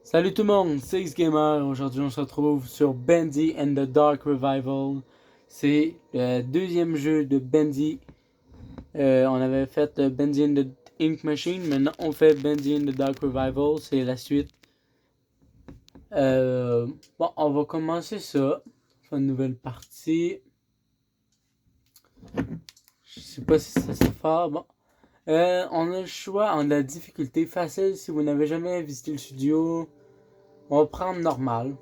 Salut tout le monde, c'est X-Gamer. Aujourd'hui, on se retrouve sur Bendy and the Dark Revival. C'est le deuxième jeu de Bendy. On avait fait Bendy and the Ink Machine. Maintenant, on fait Bendy and the Dark Revival. C'est la suite. Bon, on va commencer ça. On fait une nouvelle partie. Je sais pas si ça se fait. Bon. On a le choix en la difficulté facile si vous n'avez jamais visité le studio. On va prendre normal.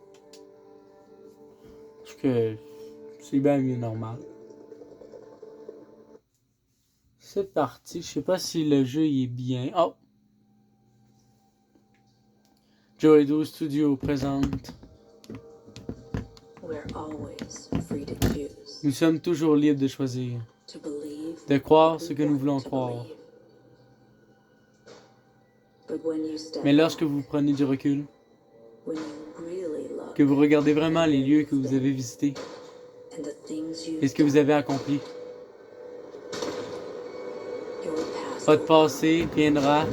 Parce que c'est bien mieux normal. C'est parti. Je sais pas si le jeu il est bien. Oh! Joedo Studio présente. Nous sommes toujours libres de choisir. De croire ce que nous voulons croire. Mais lorsque vous prenez du recul, que vous regardez vraiment les lieux que vous avez visités et ce que vous avez accompli, votre passé viendra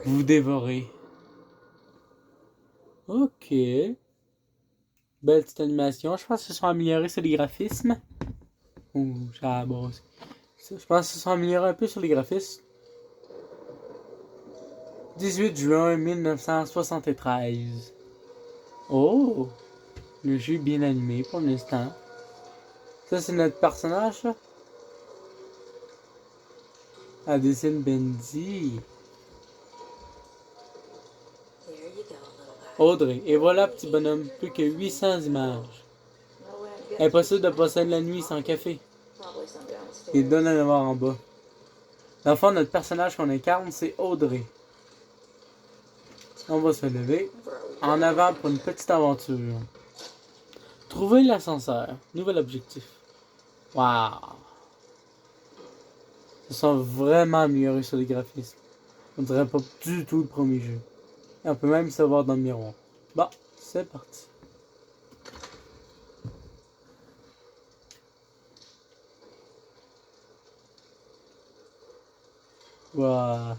vous dévorer. Ok. Belle petite animation. Je pense qu'ils se sont améliorés sur les graphismes. Ouh, j'ai la base. Je pense qu'ils se sont améliorés un peu sur les graphismes. 18 juin 1973. Oh! Le jeu est bien animé pour l'instant. Ça, c'est notre personnage, là. Elle dessine Bendy. Audrey. Et voilà, petit bonhomme. Plus que 800 images. Impossible de passer la nuit sans café. Il donne à voir en bas. Dans le fond, notre personnage qu'on incarne, c'est Audrey. On va se lever. En avant pour une petite aventure. Trouver l'ascenseur. Nouvel objectif. Waouh! Ils sont vraiment améliorés sur les graphismes. On dirait pas du tout le premier jeu. Et on peut même se voir dans le miroir. Bon, c'est parti. Waouh!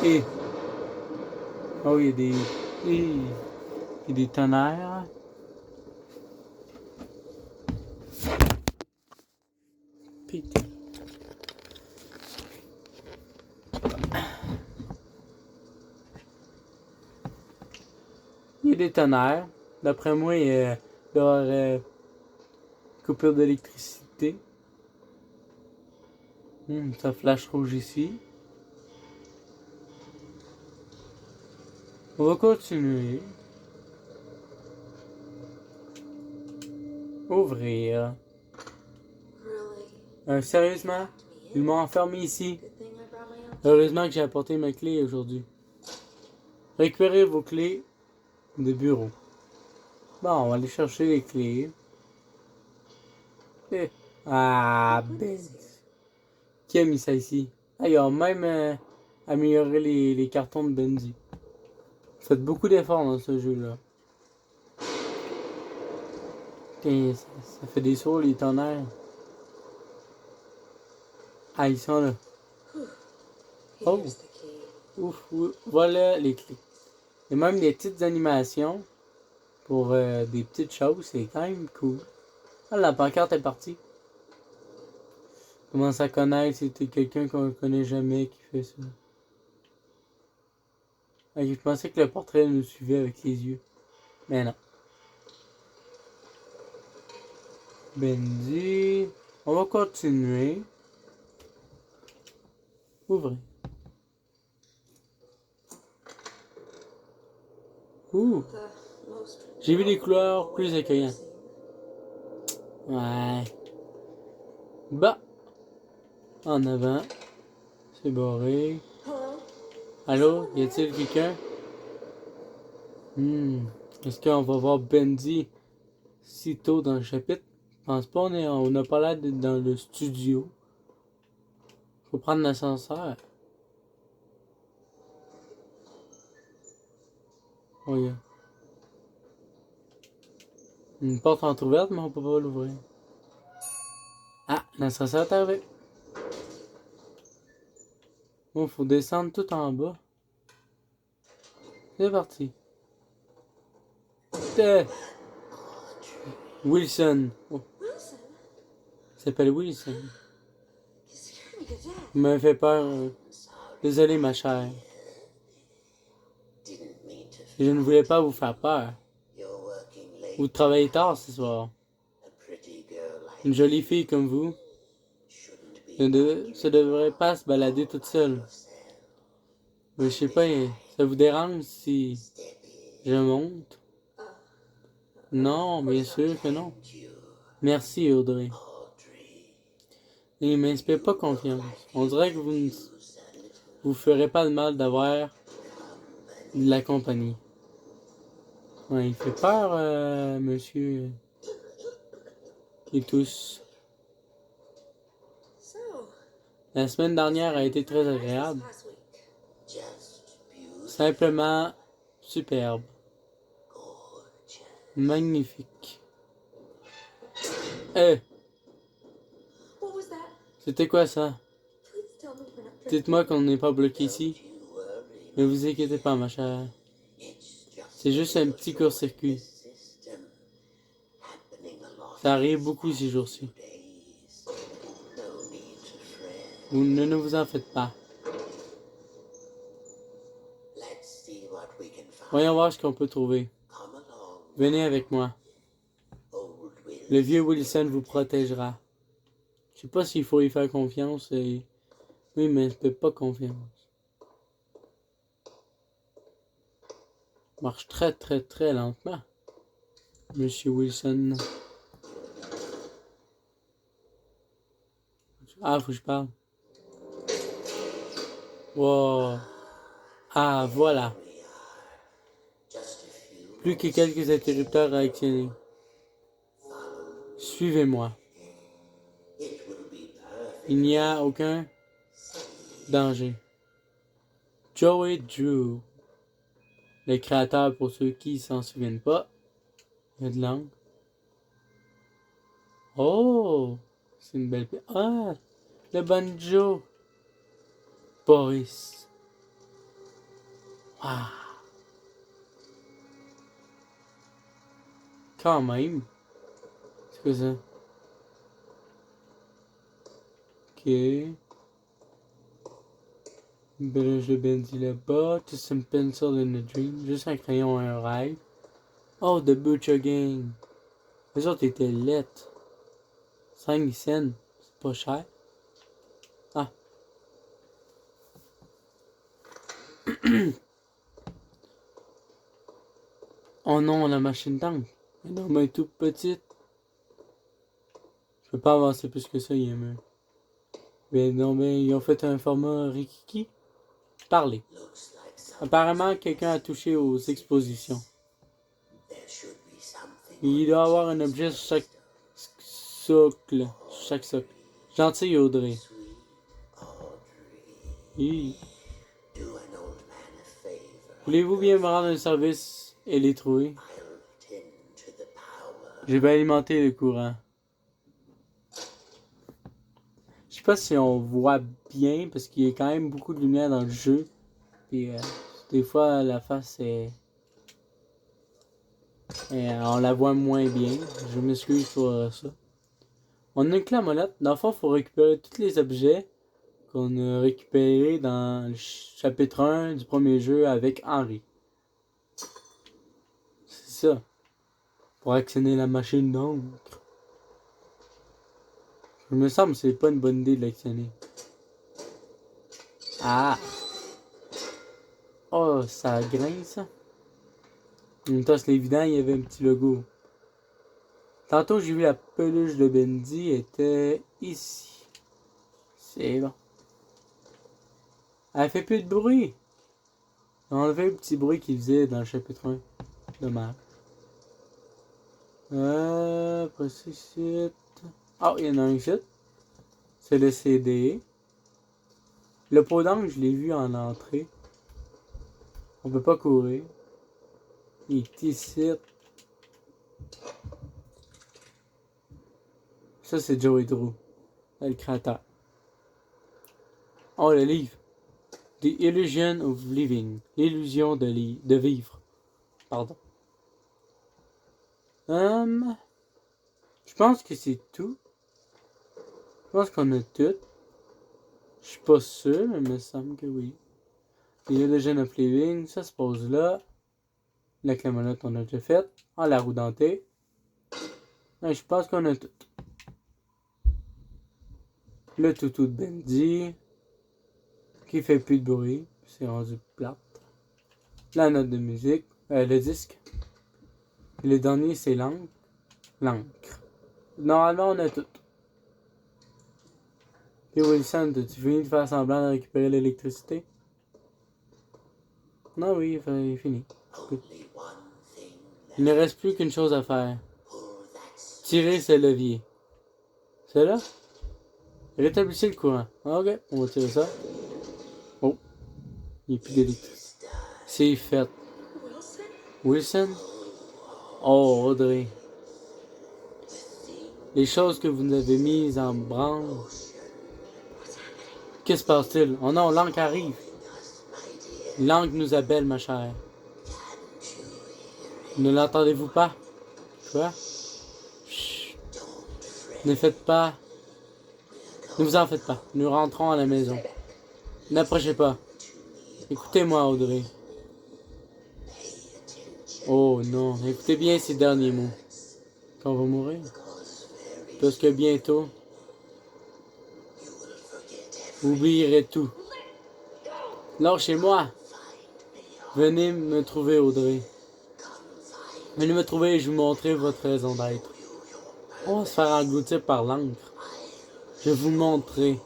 Et... oh, il y a des... il y a des tonnerres. Pété. Il y a des tonnerres. D'après moi, il y aurait coupure d'électricité. Ça flash rouge ici. On va continuer. Ouvrir. Sérieusement? Ils m'ont enfermé ici. Heureusement que j'ai apporté ma clé aujourd'hui. Récupérez vos clés de bureau. Bon, on va aller chercher les clés. Ah, ben. Qui a mis ça ici? Ah, ils ont même amélioré les cartons de Bendy. Faites beaucoup d'efforts dans ce jeu-là. Et ça fait des sauts, les tonnerres. Ah, ils sont là. Oh! Ouf, voilà les clés. Il y a même des petites animations pour des petites choses. C'est quand même cool. Ah, la pancarte est partie. Commence à connaître, c'était quelqu'un qu'on ne connaît jamais qui fait ça. Ah, je pensais que le portrait nous suivait avec les yeux. Mais non. Bendy. On va continuer. Ouvrir. Ouh. J'ai vu des couleurs plus accueillantes. Ouais. Bah. En avant. C'est barré. Allô? Y a-t-il quelqu'un? Est-ce qu'on va voir Bendy si tôt dans le chapitre? Je pense pas, on n'a pas l'air d'être dans le studio. Faut prendre l'ascenseur. Oh, yeah. Une porte entrouverte, mais on peut pas l'ouvrir. Ah, l'ascenseur est arrivé. Bon, faut descendre tout en bas. C'est parti. Wilson. Oh, Wilson, il s'appelle Wilson. you scared me to death. Vous m'avez fait peur. Désolé, ma chère. Didn't mean to. Je ne voulais pas vous faire peur. You're working late. Vous travaillez tard ce soir. A pretty girl like Une jolie fille comme vous shouldn't be ça devrait pas se balader toute seule. Mais je sais pas, ça vous dérange si je monte? Non, bien sûr que non. Merci, Audrey. Il m'inspire pas confiance. On dirait que vous ne vous ferez pas de mal d'avoir de la compagnie. Ouais, il fait peur, monsieur. Et tous. So, La semaine dernière a été très agréable. last week. just beautiful. Simplement superbe. Magnifique. Eh, What was that? c'était quoi ça? Please tell me we're not drinking. Dites-moi qu'on n'est pas bloqué ici. You worry. Ne vous inquiétez pas, ma chère. It's just C'est juste un petit court-circuit. system happening a lot Ça arrive beaucoup ces jours-ci. days. No need to fret. Vous ne vous en faites pas. Let's see what we can find. Voyons voir ce qu'on peut trouver. Come along, Venez avec moi. old Will. Le vieux Wilson vous protégera. Je sais pas s'il faut y faire confiance. Oui, mais je fais pas confiance. Marche très très très lentement. Monsieur Wilson. Ah, faut que je parle. Wow. Ah, voilà. Just a few. Plus que quelques interrupteurs à actionner. Suivez-moi. It will be perfect. Il n'y a aucun danger. Joey Drew. Le créateur, pour ceux qui s'en souviennent pas. Il y a de langue. Oh! C'est une belle... Ah! Le banjo! Boris. Ah! Quand même. C'est quoi ça? Ok. Une belle de Bendy là-bas. Just some pencil in a dream. Juste un crayon et un rêve. Oh, The Butcher Gang. Les autres étaient lettres. 5 cents. C'est pas cher. Ah. Oh non, la machine tank. Elle est normalement toute petite. Je peux pas avancer plus que ça, il est mieux. Mais non, mais ils ont fait un format Rikiki. Parlez. Looks like Apparemment, quelqu'un a touché aux expositions. there should be something. Il doit y avoir un objet sur chaque socle. Sur chaque socle. Gentil Audrey. Sweet Audrey. Oui. Do an old man a favor. Voulez-vous bien me rendre un service et les trouver? I'll tend to the power. Je vais alimenter le courant. Je sais pas si on voit bien parce qu'il y a quand même beaucoup de lumière dans le jeu. Puis des fois la face est... on la voit moins bien. Je m'excuse pour ça. On a une clé à molette. Dans le fond, il faut récupérer tous les objets qu'on a récupérés dans le chapitre 1 du premier jeu avec Henry. C'est ça. Pour actionner la machine d'encre. Il me semble que c'est pas une bonne idée de l'actionner. Ah! Oh, ça grince, ça. En même temps, c'est évident, il y avait un petit logo. Tantôt, j'ai vu la peluche de Bendy était ici. C'est bon. Elle fait plus de bruit. On a enlevé le petit bruit qu'il faisait dans le chapitre 1. Dommage. Après ça, ici. Oh, il y en a un ici. C'est le CD. Le pot d'encre, je l'ai vu en entrée. On peut pas courir. Il est ici. Ça, c'est Joey Drew, le créateur. Oh, le livre. The Illusion of Living. L'illusion de vivre. Pardon. Je pense que c'est tout. Je pense qu'on a tout. Je suis pas sûr, mais il me semble que oui. The Illusion of Living, ça se pose là. La clamolote, on a déjà fait. Ah, la roue dentée. Ouais, je pense qu'on a tout. Le toutou de Bendy. Qui fait plus de bruit. C'est rendu plate. La note de musique. Le disque. Et le dernier, c'est l'encre. Normalement, on a tout. Et Wilson, as-tu fini de faire semblant de récupérer l'électricité? Non, oui, il est fini. Only one thing Il left. ne reste plus qu'une chose à faire. Pull that switch. Tirer ce levier. C'est là? Rétablissez le courant. Ah, ok, on va tirer ça. Oh, il n'y a plus d'électricité. C'est fait. Wilson? Wilson? Oh, Audrey. Les choses que vous nous avez mises en branle. Que se passe-t-il? Oh non, l'encre arrive. L'encre nous appelle, ma chère. Ne l'entendez-vous pas? Quoi? Chut. Ne faites pas. Ne vous en faites pas. Nous rentrons à la maison. N'approchez pas. Écoutez-moi, Audrey. Oh non, écoutez bien ces derniers mots. Qu'on va mourir. Parce que bientôt, vous oublierez tout. Lâchez-moi. Venez me trouver, Audrey. Venez me trouver et je vous montrer votre raison d'être. On va se faire engloutir par l'encre. Je vais vous montrer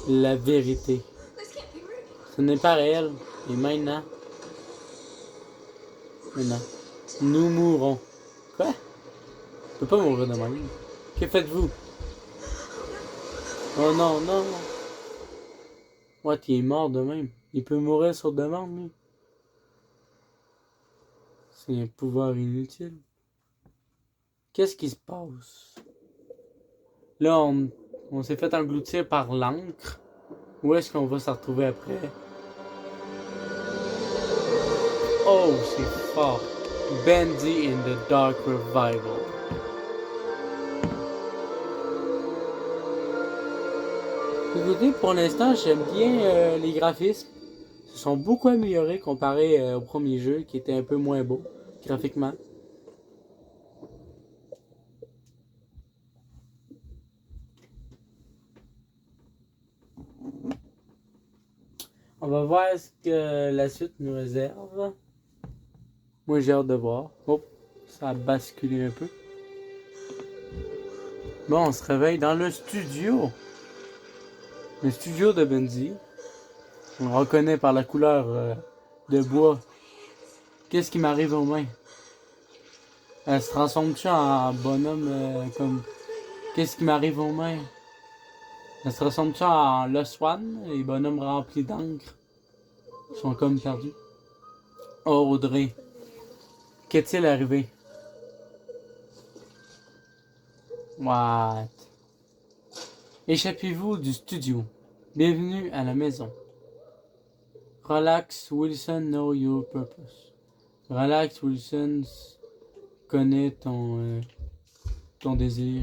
la vérité. This can't be right. Ce n'est pas réel. Et maintenant, nous mourrons. Quoi? On peut pas mourir de même. Que faites-vous? Oh non, non. What, il est mort de même. Il peut mourir sur demande, lui. C'est un pouvoir inutile. Qu'est-ce qui se passe? Là, on s'est fait engloutir par l'encre. Où est-ce qu'on va se retrouver après? Oh, c'est fort. Bendy in the Dark Revival. Écoutez, pour l'instant, j'aime bien les graphismes. Ils sont beaucoup améliorés comparé au premier jeu qui était un peu moins beau graphiquement. On va voir ce que la suite nous réserve. Moi, j'ai hâte de voir. Oh, ça a basculé un peu. Bon, on se réveille dans le studio. Le studio de Bendy. On le reconnaît par la couleur de bois. Qu'est-ce qui m'arrive aux mains? Elle se transforme-tu en bonhomme comme... Qu'est-ce qui m'arrive aux mains? Elle se transforme-tu en Le Swan? Les bonhommes remplis d'encre. Ils sont comme perdus. Oh, Audrey. Qu'est-il arrivé? What? Échappez-vous du studio. Bienvenue à la maison. Relax, Wilson, know your purpose. Relax, Wilson, connais ton désir.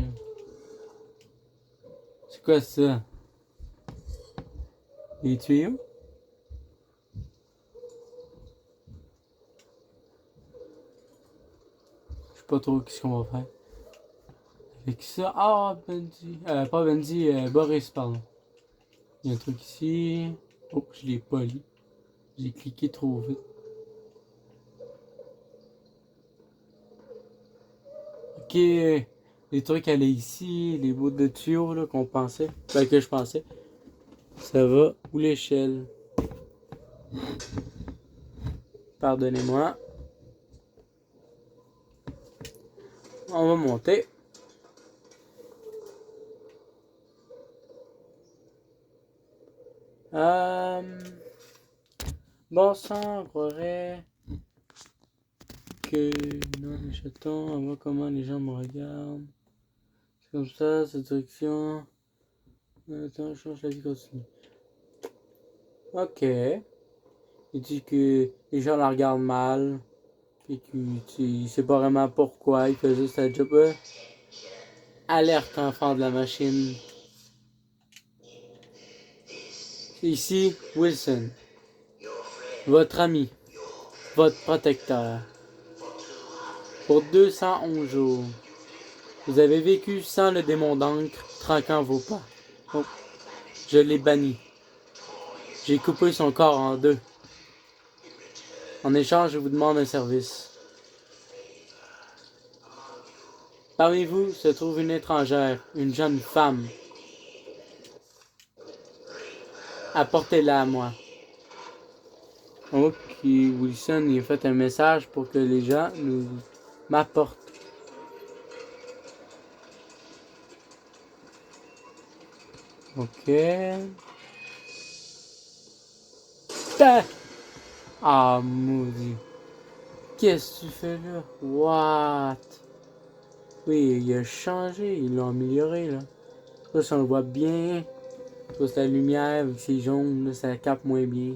C'est quoi ça? Les tuyaux? Je sais pas trop qu'est-ce qu'on va faire. Avec ça, Bendy. Pas Bendy, Boris, pardon. Il y a un truc ici. Oh, je l'ai pas lu. J'ai cliqué trop vite. Ok, les trucs allaient ici, les bouts de tuyaux là qu'on pensait. Ben que je pensais. Ça va. Où l'échelle? Pardonnez-moi. On va monter. Bon sang, on croirait que non les chatons, on voit comment les gens me regardent. Comme ça, cette direction. Attends, je change la vie continue. Ok. Il dit que les gens la regardent mal. Puis qu'il sait pas vraiment pourquoi. Il fait juste la job. Alerte enfant de la machine. Ici, Wilson. Votre ami. Votre protecteur. Pour 211 jours. Vous avez vécu sans le démon d'encre traquant vos pas. Oh, je l'ai banni. J'ai coupé son corps en deux. En échange, je vous demande un service. Parmi vous se trouve une étrangère, une jeune femme. Apportez-la à moi. Ok, Wilson, il a fait un message pour que les gens m'apportent. Ok. Ah, maudit. Qu'est-ce que tu fais là? What? Oui, il a changé, ils l'ont amélioré là. Là, si on le voit bien, c'est la lumière, vu que c'est jaune, là, ça capte moins bien.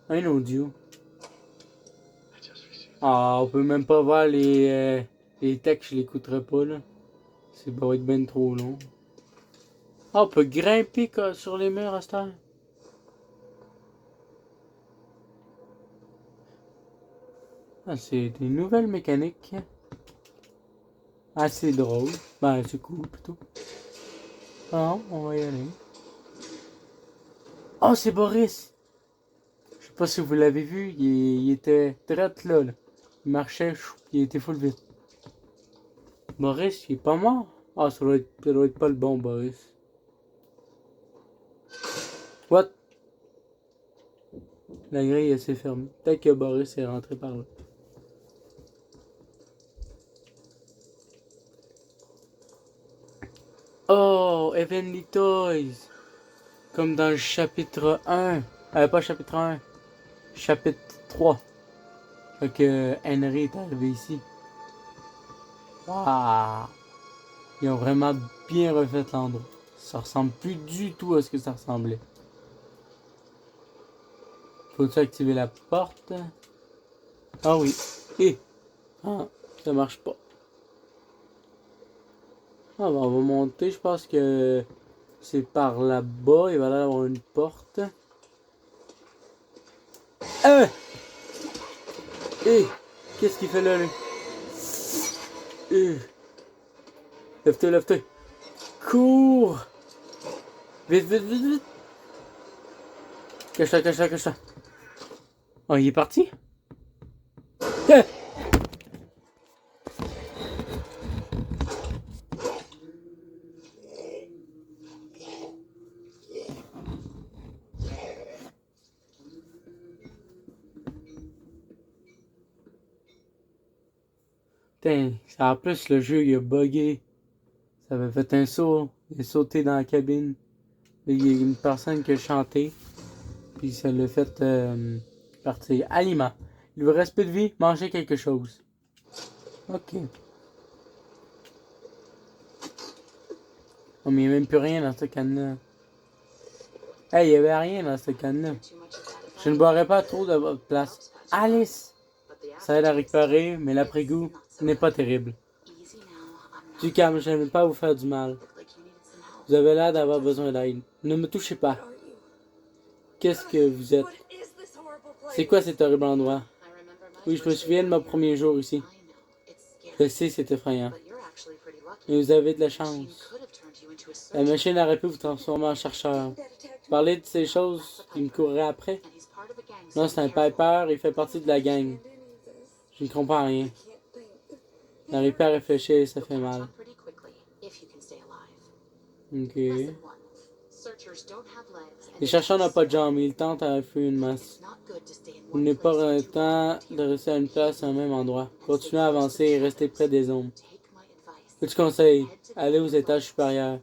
Un audio. Ah, on peut même pas voir les textes, je l'écouterai pas là. C'est va être ben trop long. Ah, on peut grimper sur les murs à cette heure. Ah, c'est des nouvelles mécaniques. Assez drôle. Ben, c'est cool plutôt. Ah, on va y aller. Oh, c'est Boris! Je sais pas si vous l'avez vu, il était direct là. Il marchait, il était full vite. Boris, il est pas mort? Ah, ça doit être pas le bon Boris. What? La grille, elle s'est fermée. Peut-être que Boris est rentré par là. Oh, Heavenly Toys! Comme dans le chapitre 1. Pas chapitre 1. Chapitre 3. Fait que Henry est arrivé ici. Waouh! Ils ont vraiment bien refait l'endroit. Ça ressemble plus du tout à ce que ça ressemblait. Faut-tu activer la porte? Ah oui. Ah, ça marche pas. Ah, ben, on va monter. Je pense que c'est par là-bas. Il va y avoir une porte. Ah! Qu'est-ce qu'il fait là, lui? Lève-toi, lève-toi. Cours! Vite, vite, vite, vite! Cache-toi, cache-toi, cache-toi. Oh, il est parti? Ah! Putain, en plus, le jeu, il a bugué. Ça avait fait un saut. Il a sauté dans la cabine. Il y a une personne qui a chanté. Puis ça l'a fait partir. Aliment. Il vous reste peu de vie, mangez quelque chose. Ok. Oh, mais il n'y a même plus rien dans cette canne-là. Hey, il n'y avait rien dans cette canne-là. Je ne boirai pas trop de votre place. Alice! Ça aide à récupérer, mais l'après-goût n'est pas terrible. Du calme, je n'aime pas vous faire du mal. Vous avez l'air d'avoir besoin d'aide. Ne me touchez pas. Qu'est-ce que vous êtes? C'est quoi cet horrible endroit? Oui, je me souviens de mon premier jour ici. Je sais, c'est effrayant. Mais vous avez de la chance. La machine aurait pu vous transformer en chercheur. Parler de ces choses qui me courraient après? Non, c'est un Piper, il fait partie de la gang. Je ne comprends rien. N'arrive pas à réfléchir, ça fait mal. Ok. Les chercheurs n'ont pas de jambes, ils tentent à fuir une masse. Il n'est pas le temps de rester à une place, à un même endroit. Continuez à avancer et restez près des ombres. Petit conseil, allez aux étages supérieurs.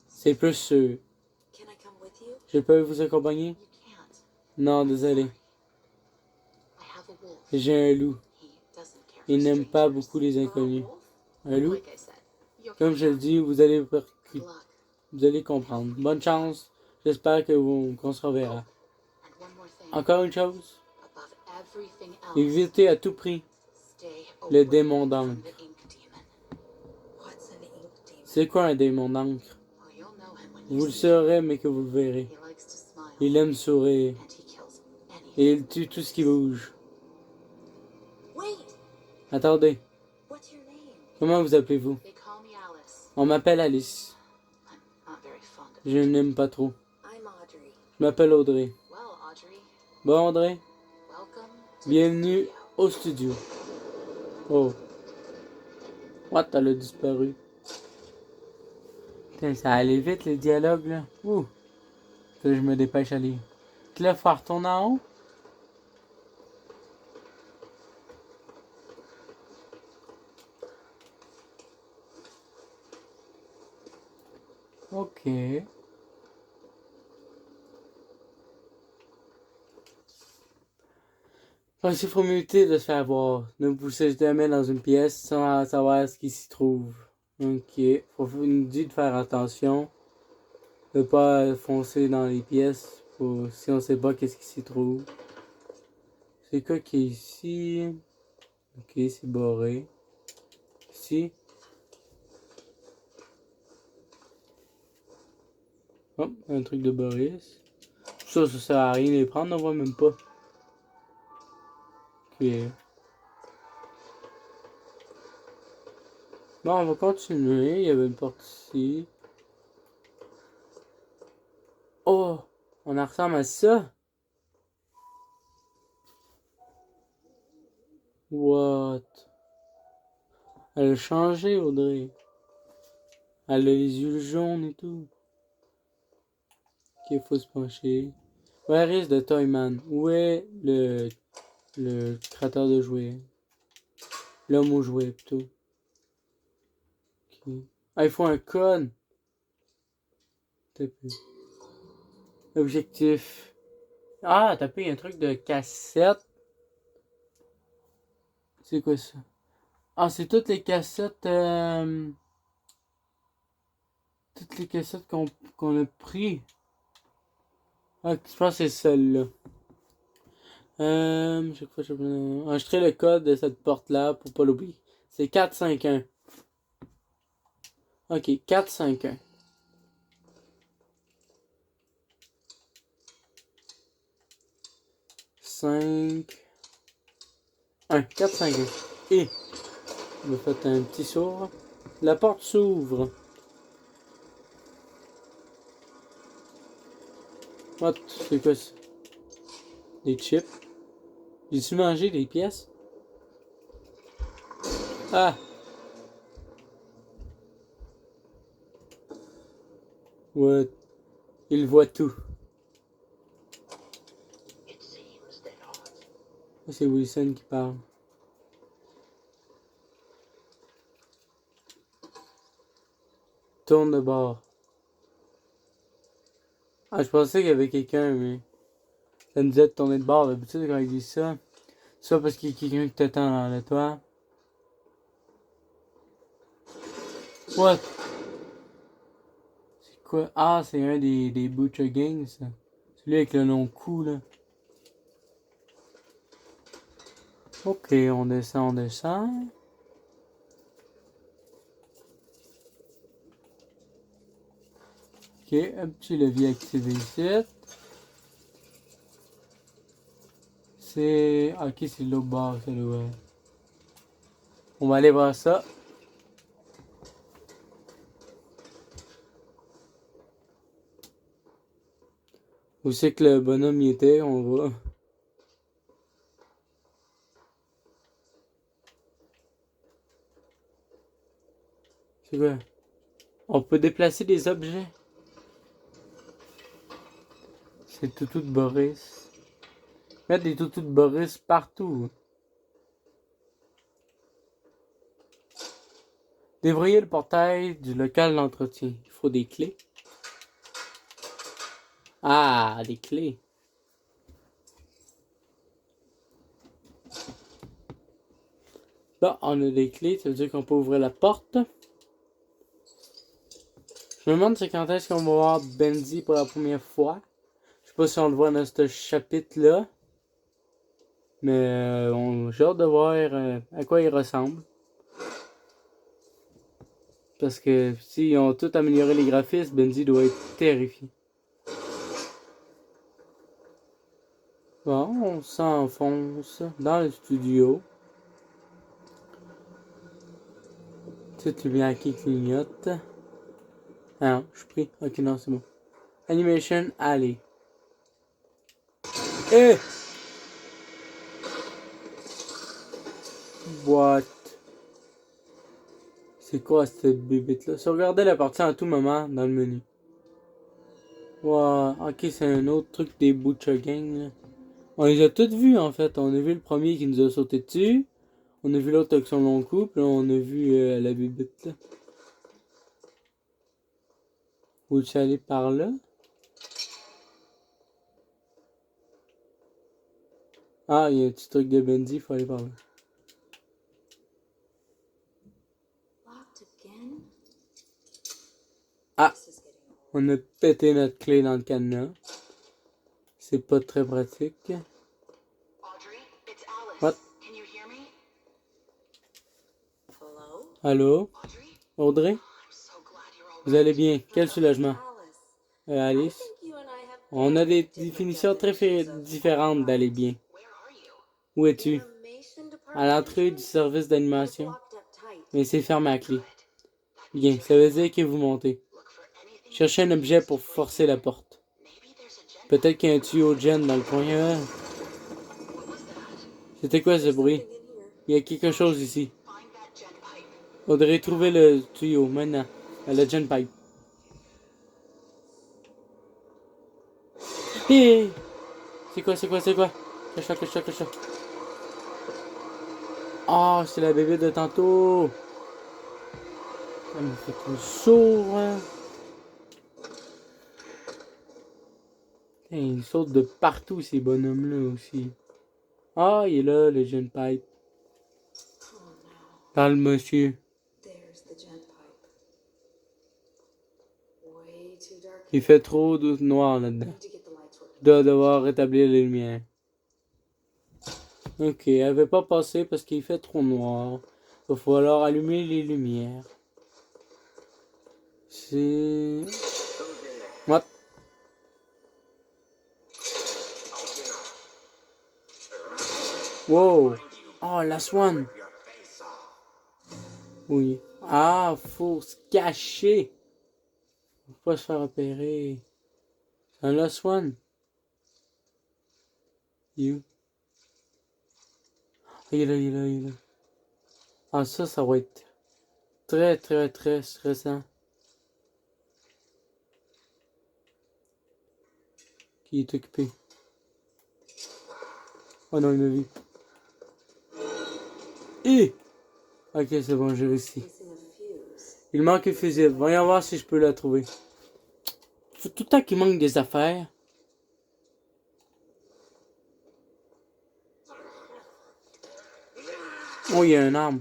C'est plus sûr. Je peux vous accompagner? Non, désolé. J'ai un loup. Il n'aime pas beaucoup les inconnus. Un loup? Comme je le dis, vous allez comprendre. Bonne chance. J'espère qu'on se reverra. Encore une chose, évitez à tout prix le démon d'encre. What's an ink demon? C'est quoi un démon d'encre? Vous le saurez, mais que vous le verrez. Il aime sourire. Et il tue tout ce qui bouge. Wait, Attendez, what's your name? comment vous appelez-vous? On m'appelle Alice. Je n'aime pas trop. I'm Audrey. Je m'appelle Audrey. Bon, Audrey, bienvenue au studio. Oh. What, elle a disparu. Putain, ça allait vite les dialogues là. Ouh. Faut que je me dépêche à lire. Là, faut retourner en haut. Ok. Il faut m'éviter de se faire voir. Ne vous poussez jamais dans une pièce sans savoir ce qui s'y trouve. Ok. Faut nous dire de faire attention. De pas foncer dans les pièces si on sait pas qu'est-ce qui s'y trouve. C'est quoi qui est ici? Ok, c'est barré. Ici. Oh, un truc de Boris. Ça sert à rien de les prendre, on voit même pas. Ok. Bon, on va continuer. Il y avait une porte ici. Oh! On en ressemble à ça? What? Elle a changé, Audrey. Elle a les yeux jaunes et tout. Ok, faut se pencher. Where is the Toyman? Où est le créateur de jouets? L'homme aux jouets, plutôt. Ok. Ah, il faut un code. Objectif. Ah, t'as payé un truc de cassette. C'est quoi ça? Ah, c'est toutes les cassettes. Toutes les cassettes qu'on a pris. Ah, je pense que c'est celle-là. Chaque fois, je vais enregistrer le code de cette porte-là pour pas l'oublier. C'est 451. Ok, 451. 5. 1, 4, 5, 1. Et on va faire un petit saut. La porte s'ouvre. What? C'est quoi ça? Des chips. J'ai-tu mangé des pièces? Ah! What? Il voit tout. C'est Wilson qui parle. Tourne de bord. Ah, je pensais qu'il y avait quelqu'un, mais ça me disait de tourner de bord. D'habitude, quand il dit ça, c'est parce qu'il y a quelqu'un qui t'attend dans le toit. What? C'est quoi? Ah, c'est un des Butcher Gangs, ça. Celui avec le long cou, là. Ok, on descend, on descend. Ok, un petit levier activé ici. C'est... Ok, c'est l'autre bord, ça doit... On va aller voir ça. Où c'est que le bonhomme y était, on va... C'est quoi? On peut déplacer des objets. C'est toutou de Boris. Mettre des toutous de Boris partout. Déverrouiller le portail du local d'entretien. Il faut des clés. Ah, des clés. Bon, on a des clés, ça veut dire qu'on peut ouvrir la porte. Je me demande c'est quand est-ce qu'on va voir Bendy pour la première fois. Je sais pas si on le voit dans ce chapitre-là. Mais j'ai hâte de voir à quoi il ressemble. Parce que s'ils ont tout amélioré les graphismes, Bendy doit être terrifié. Bon, on s'enfonce dans le studio. Toute lumière qui clignote. Ah non, je suis pris. Ok, non, c'est bon. Animation Alley. Eh! What? C'est quoi cette bébête-là? Sauvegardez la partie à tout moment dans le menu. Wow, ok, c'est un autre truc des Butcher Gang, là. On les a toutes vus en fait. On a vu le premier qui nous a sauté dessus. On a vu l'autre avec son long cou. Puis là, on a vu la bébête là. Où tu allé par là? Ah, il y a un petit truc de Bendy, il faut aller par là. Locked again? Ah, This is getting old. on a pété notre clé dans le cadenas. C'est pas très pratique. Audrey, it's Alice. What? Can you hear me? Hello? Allô? Audrey? Audrey? I'm so glad you're all Vous allez bien? Quel soulagement? Alice. I Alice? think you and I have On a des different définitions très definitions of différentes d'aller bien. Where are you? Où es-tu? Animation À department l'entrée du entrance? service It's d'animation. locked up tight. Mais c'est fermé à clé. Good. That Bien, means ça veut dire que vous montez. look for anything. Cherchez un objet pour forcer la porte. Maybe there's a jet. Peut-être qu'il y a un tuyau de gêne dans le coin. Ah, What was that? c'était quoi ce There's bruit? something in here. Il y a quelque chose ici. Find that jet pipe. Faudrait trouver le tuyau maintenant. Le gen pipe. Hé! C'est quoi, c'est quoi, c'est quoi? Cache-toi, cache-toi, cache-toi. Ah, c'est la bébé de tantôt. Ça me fait trop sourd, hein. Hey, ils sautent de partout, ces bonhommes-là aussi. Ah, il est là, le gen pipe. Oh no. Parle, monsieur. There's the jet pipe. Way too dark. Il fait trop noir I là-dedans. need to get the lights working. Je dois devoir rétablir les lumières. Ok, elle veut pas passer parce qu'il fait trop noir. Il va falloir allumer les lumières. C'est... What? Wow! Oh, last one! Oui. Ah, faut se cacher! Faut pas se faire repérer. C'est un last one. You. Il est là, il est là, il est là. Ah, ça va être très, très, très stressant. Qui est occupé? Oh non, il m'a vu. Et... Ok, c'est bon, j'ai réussi. Missing a fuse. Il manque une fusible. Voyons voir si je peux la trouver. Faut tout le temps qu'il manque des affaires. Oh, il y a un arbre.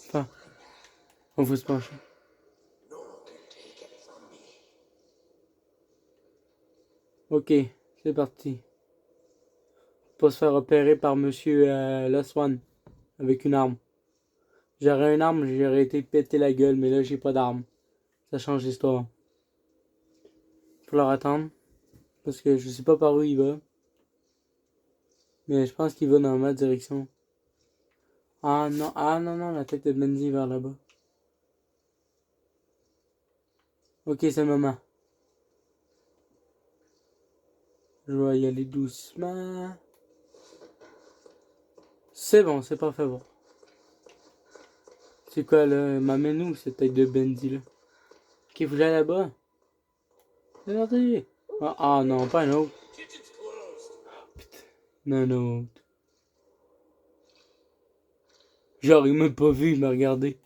Enfin, on faut se pencher. Ok, c'est parti. Pas se faire repérer par monsieur Laswan avec une arme. J'aurais une arme, j'aurais été péter la gueule, mais là j'ai pas d'arme. Ça change l'histoire. Faut leur attendre. Parce que je sais pas par où il va. Mais je pense qu'il va dans ma direction. Ah non, non, la tête de Benji vers là-bas. Ok, c'est le moment. Je vais y aller doucement. C'est bon, c'est parfait bon. C'est quoi là? M'amène où cette tête de Bendy là? Ok, faut que j'aille là-bas. Regardez. Ah non, pas un autre. Oh, putain. Non, non. Genre, il m'a pas vu, il m'a regardé.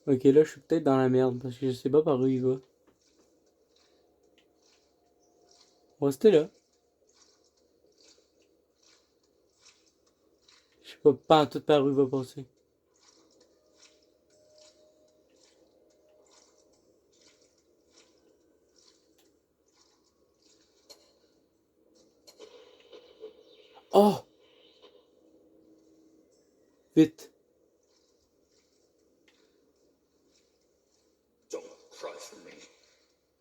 Ok, là, je suis peut-être dans la merde parce que je sais pas par où il va. On va rester là. Je sais pas en tout par où il va passer. Oh! Vite. Don't cry for me.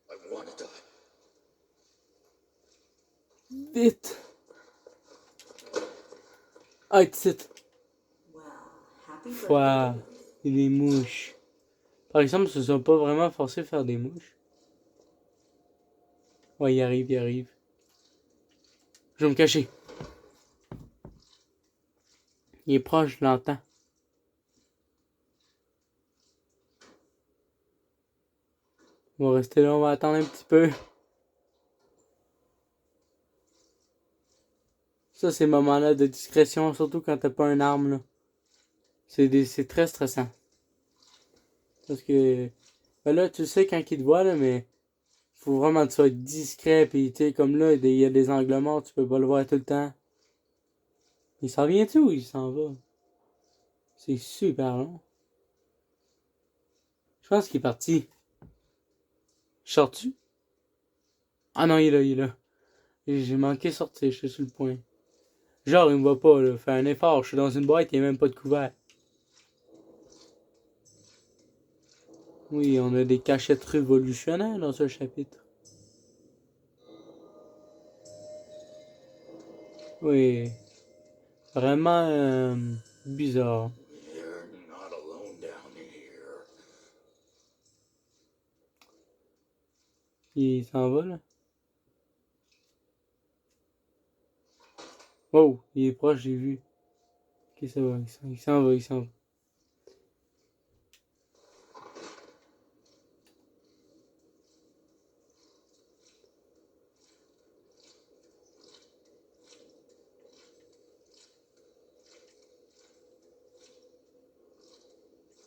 I want to die. Vite. Ah, it's Well, happy birthday. Ouah, et les mouches. Par exemple, ils se sont pas vraiment forcés à faire des mouches. Ouais, il arrive, il arrive. Je vais me cacher. Il est proche, je l'entends. On va rester là, on va attendre un petit peu. Ça, ces moments-là de discrétion, surtout quand t'as pas une arme, là. C'est très stressant. Parce que, ben là, tu sais quand il te voit, là, mais faut vraiment que tu sois discret, pis tu sais, comme là, il y a des angles morts, tu peux pas le voir tout le temps. Il s'en vient-tu ou il s'en va? C'est super long. Je pense qu'il est parti. Sors-tu? Ah non, il est là, il est là. J'ai manqué sortir, je suis sur le point. Genre, il me voit pas, là. Fais un effort, je suis dans une boîte, il n'y a même pas de couvert. Oui, on a des cachettes révolutionnaires dans ce chapitre. Oui, vraiment bizarre. You're not alone down here. Il s'en va, là. Oh, il est proche, j'ai vu. Ok, ça va, il s'en va, il s'en va.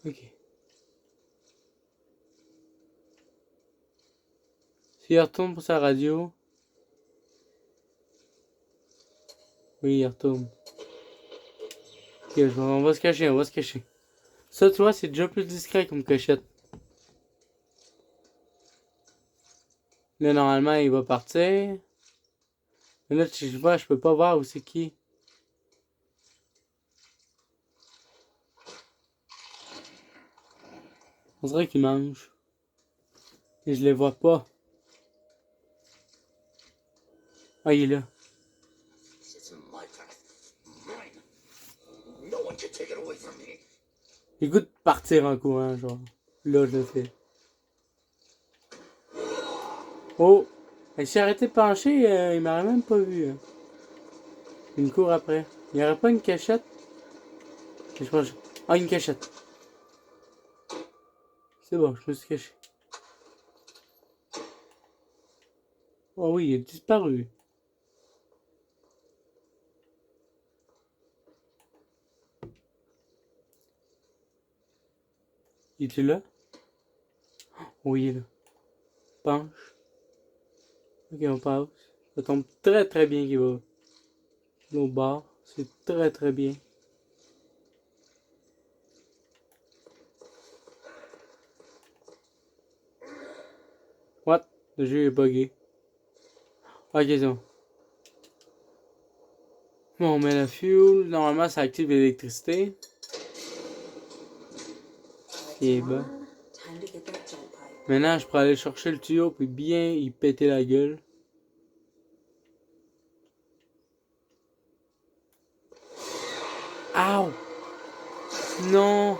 Ok. S'il retourne pour sa radio. Oui, il retourne. Ok, on va se cacher, on va se cacher. Ça, tu vois, c'est déjà plus discret comme cachette. Là, normalement, il va partir. Mais là, je vois, je peux pas voir où c'est qui. On dirait qu'il mange. Et je les vois pas. Ah, il est là. It's my path. Mine. No one can take it away from me. Il goûte partir en courant, genre. Là, je le fais. Oh! Il s'est arrêté de pencher, il m'aurait même pas vu. Hein. Il me court après. Il n'y aurait pas une cachette? Je pense... Ah, une cachette. C'est bon, je me suis caché. Oh oui, il a disparu. Il était là? Oui, il est là. Penche. Ok, on passe. Ça tombe très très bien qu'il va au bar. C'est très très bien. What? Le jeu est buggé. Ok, c'est bon. Bon, on met la fuel. Normalement, ça active l'électricité. Et ben. Time to get that gent pipe. Maintenant, je pourrais aller chercher le tuyau puis bien y péter la gueule. Ow! Non!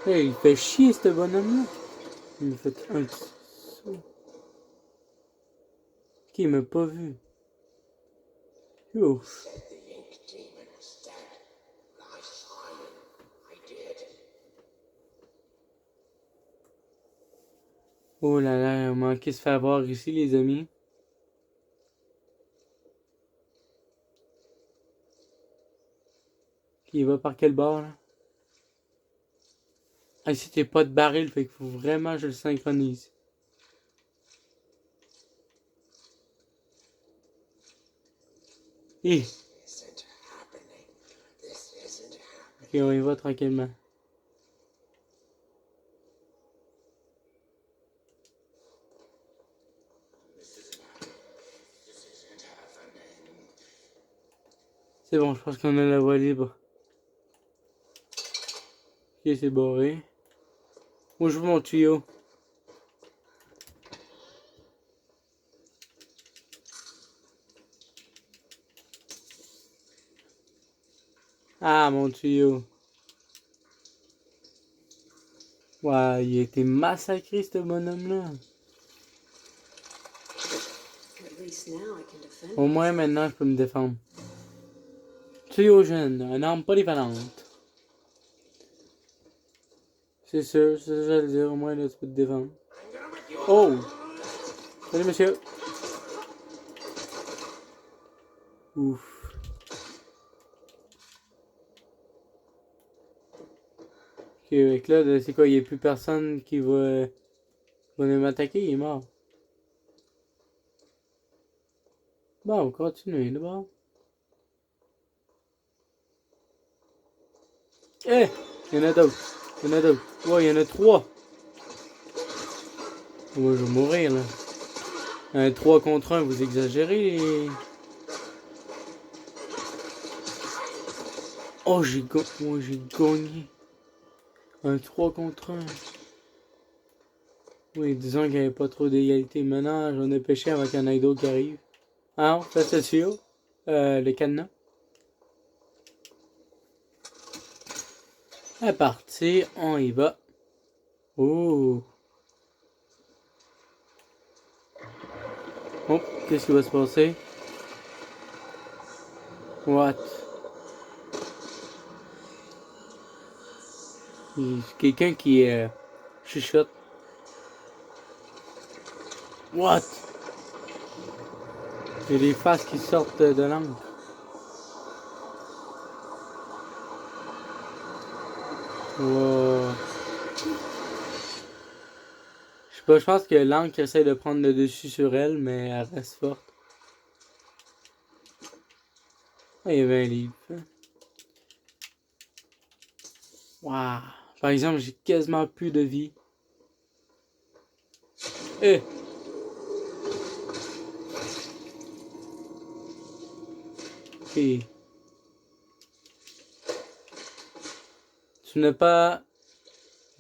Hey, il fait chier ce bonhomme-là. Il me fait un petit saut. Ok, il m'a pas vu. Ouf. Said the ink demon was dead. I saw him. I did. Oh là là, on manquait de se faire voir ici, les amis. Puis il va par quel bord, là? Ah, ici, t'es pas de baril, fait qu'il faut vraiment que je le synchronise. Hi! Isn't happening. This isn't Ok, happening. on y va tranquillement. This isn't happening. C'est bon, je pense qu'on a la voie libre. Ok, c'est barré. Moi, je veux mon tuyau. Ah, mon tuyau. Ouais, il a été massacré, ce bonhomme-là. At least now I can defend Au moins, maintenant, je peux me défendre. Tuyau jeune, une arme polyvalente. C'est sûr, c'est ça que j'allais dire. Au moins, là, tu peux te défendre. Oh! Salut, monsieur. Ouf. Ok, avec là, c'est quoi? Il n'y a plus personne qui va venir m'attaquer, il est mort. Bon, on continue d'abord. Eh! Il y en a d'autres. Il y en a d'autres. Ouais, il y en a 3. Moi, je vais mourir, là. 3 contre 1, vous exagérez. Oh, moi, j'ai gagné. Un 3 contre 1. Oui, disons qu'il n'y avait pas trop d'égalité. Maintenant, j'en ai pêché avant qu'il y en ait d'autres qui arrivent. Ah, on fait le tuyau. Le cadenas. C'est parti, on y va. Oh. Oh, qu'est-ce qui va se passer? What? Quelqu'un qui chuchote. What? Il y a des faces qui sortent de l'encre. Wow. Je sais pas, je pense que l'encre essaie de prendre le dessus sur elle, mais elle reste forte. Ah, il y avait un livre. Wow. Par exemple, j'ai quasiment plus de vie. Eh! Ok. Tu n'es pas...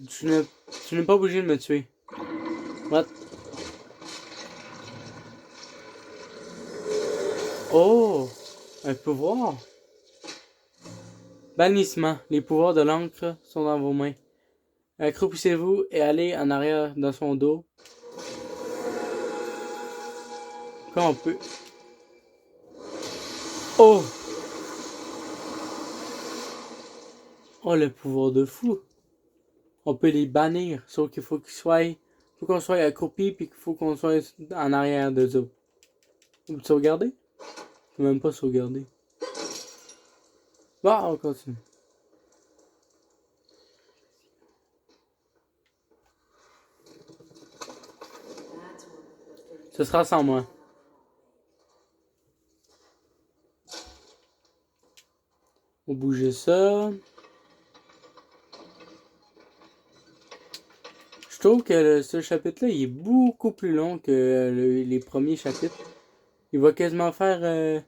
Tu n'es pas obligé de me tuer. What? Oh! Un pouvoir. Bannissement. Les pouvoirs de l'encre sont dans vos mains. Accroupissez-vous et allez en arrière dans son dos. Quand on peut. Oh! Oh, le pouvoir de fou. On peut les bannir. Sauf qu'il faut faut qu'on soit accroupi puis qu'il faut qu'on soit en arrière d'eux autres. Vous pouvez sauvegarder? Je peux même pas sauvegarder. Bon, on continue. that's one of the Ce sera sans moi. On bouger ça. Je trouve que ce chapitre-là, il est beaucoup plus long que les premiers chapitres. Il va quasiment faire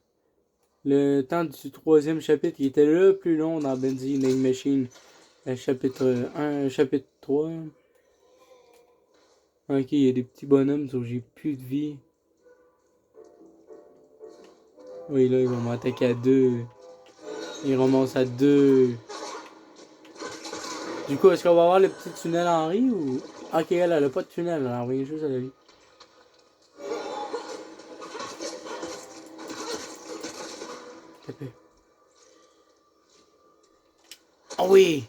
le temps du troisième chapitre, qui était le plus long dans Bendy Main Machine. Chapitre 1, chapitre 3. Ok, il y a des petits bonhommes, donc j'ai plus de vie. Oui, là, ils vont m'attaquer à 2. Ils remontent à 2. Du coup, est-ce qu'on va avoir le petit tunnel Henri ou... Ok, elle a pas de tunnel, elle revient juste à la vie. Oh oui!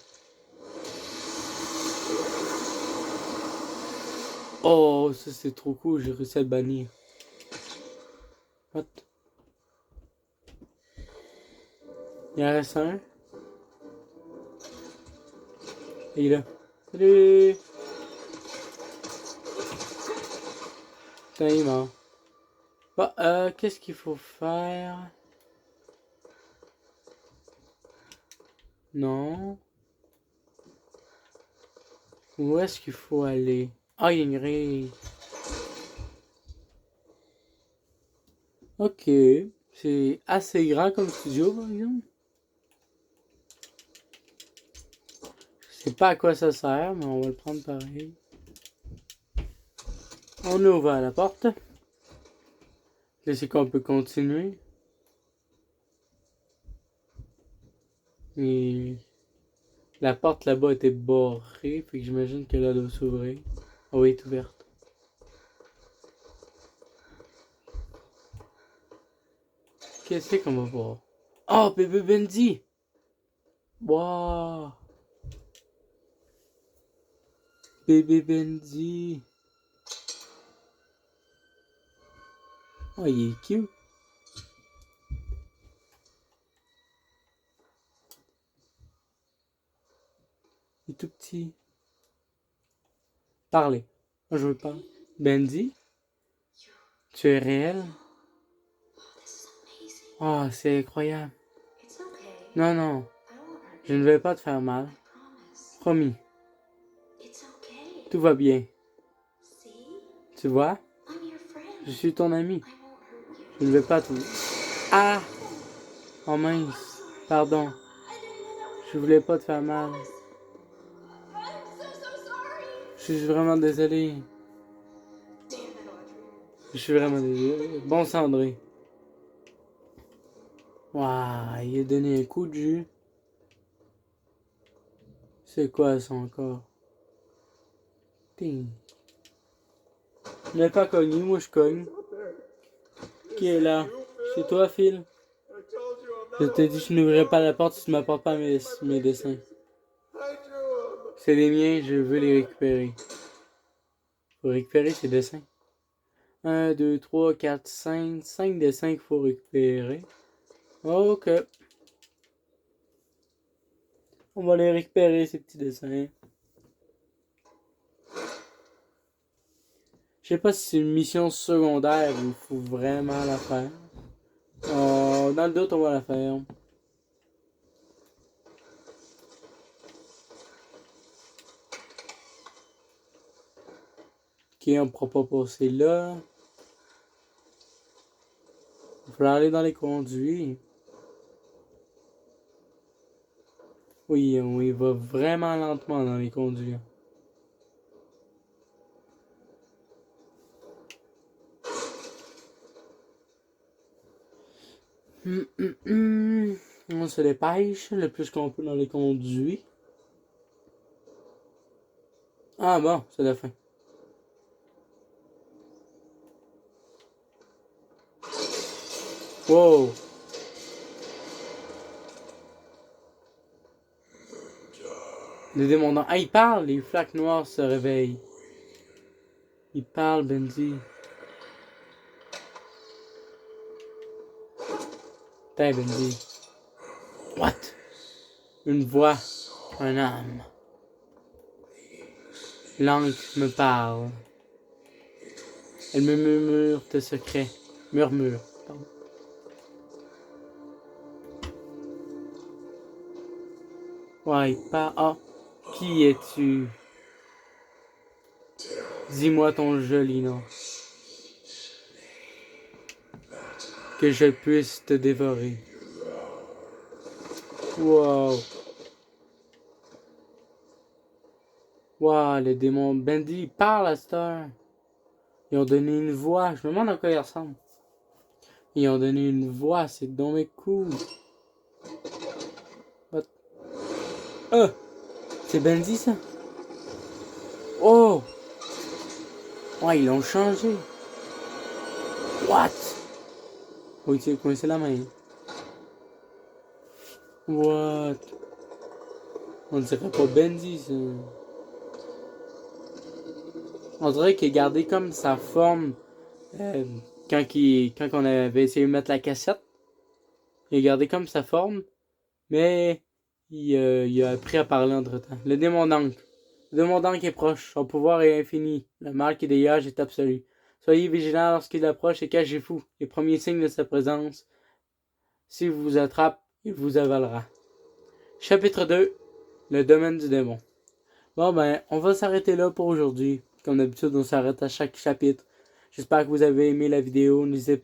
Oh, ça c'est trop cool, j'ai réussi à le bannir. What? Il en reste un? Et il est là. Salut! Putain, il est mort. Bon, qu'est-ce qu'il faut faire? Non. Où est-ce qu'il faut aller? Ah, il y a une grille. Ok. C'est assez grand comme studio, par exemple. Je sais pas à quoi ça sert, mais on va le prendre pareil. On ouvre la porte. Là, c'est qu'on peut continuer. Et la porte là-bas était barrée, fait que j'imagine qu'elle doit s'ouvrir. Ah oui, elle est ouverte. Qu'est-ce qu'on va voir? Oh, bébé Bendy! Wow! Bébé Bendy! Oh, il est cute! Il est tout petit. Parlez. Moi, je veux pas. Bendy? Tu es réel? This is amazing. Oh, c'est incroyable. It's okay. Non, non. I won't hurt Je you. ne vais pas te faire mal. Promise. Promis. It's okay. Tout va bien. See? Tu vois? I'm your friend. Je suis ton ami. I won't hurt you. Je ne vais pas te... Ah! Oh mince. Pardon. I didn't know that was Je voulais pas te faire mal. I'm so sorry. Je suis vraiment désolé. Damn it, Audrey. Je suis vraiment désolé. Bon Cendré. Waouh, il a donné un coup de jus. C'est quoi ça encore? Ting. Je n'ai pas cogné, moi je cogne. Qui est là? C'est toi, Phil? Je t'ai dit que je n'ouvrirai pas la porte si tu ne m'apportes pas mes dessins. C'est les miens, je veux les récupérer. Faut récupérer ces dessins. 1, 2, 3, 4, 5. 5 dessins qu'il faut récupérer. Ok. On va les récupérer, ces petits dessins. Je sais pas si c'est une mission secondaire ou il faut vraiment la faire. Dans le doute, on va la faire. Ok, on ne pourra pas passer là. Il va falloir aller dans les conduits. Oui, on y va vraiment lentement dans les conduits. On se dépêche le plus qu'on peut dans les conduits. Ah bon, c'est la fin. Wow! Le démon. Ah, il parle! Les flaques noires se réveillent. Il parle, Bendy. Putain, Bendy. What? Une voix. Un âme. L'encre me parle. Elle me murmure tes secrets. Murmure. Pardon. Ouais, il parle. Ah, qui es-tu? Dis-moi ton joli nom. Que je puisse te dévorer. Wow. Wow, le démon Bendy, il parle à cette heure. Ils ont donné une voix. Je me demande à quoi il ressemble. Ils ont donné une voix, c'est donc cool. What? C'est Bendy ça? Oh! Ouais, ils l'ont changé. What? Oui, tu sais coincer la main. What? On dirait pas Bendy ça. On dirait qu'il a gardé comme sa forme quand on avait essayé de mettre la cassette. Il a gardé comme sa forme, mais il a appris à parler entre-temps. Le démon d'encre. Le démon d'encre est proche. Son pouvoir est infini. Le mal qu'il dégage est absolu. Soyez vigilants lorsqu'il approche et cachez-vous. Les premiers signes de sa présence. S'il vous attrape, il vous avalera. Chapitre 2. Le domaine du démon. Bon ben, on va s'arrêter là pour aujourd'hui. Comme d'habitude, on s'arrête à chaque chapitre. J'espère que vous avez aimé la vidéo. N'hésitez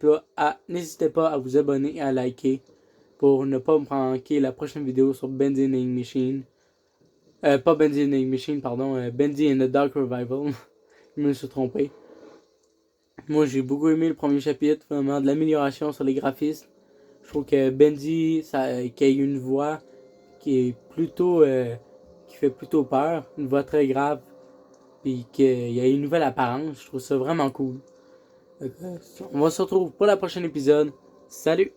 pas à vous abonner et à liker pour ne pas me manquer la prochaine vidéo sur Bendy and the Ink Machine. Pas Bendy and the Ink Machine, pardon. Bendy and the Dark Revival. Je me suis trompé. Moi, j'ai beaucoup aimé le premier chapitre. Vraiment de l'amélioration sur les graphismes. Je trouve que Bendy, qu'il ait une voix qui est plutôt... qui fait plutôt peur. Une voix très grave. Puis qu'il y a une nouvelle apparence. Je trouve ça vraiment cool. On va se retrouver pour le prochain épisode. Salut!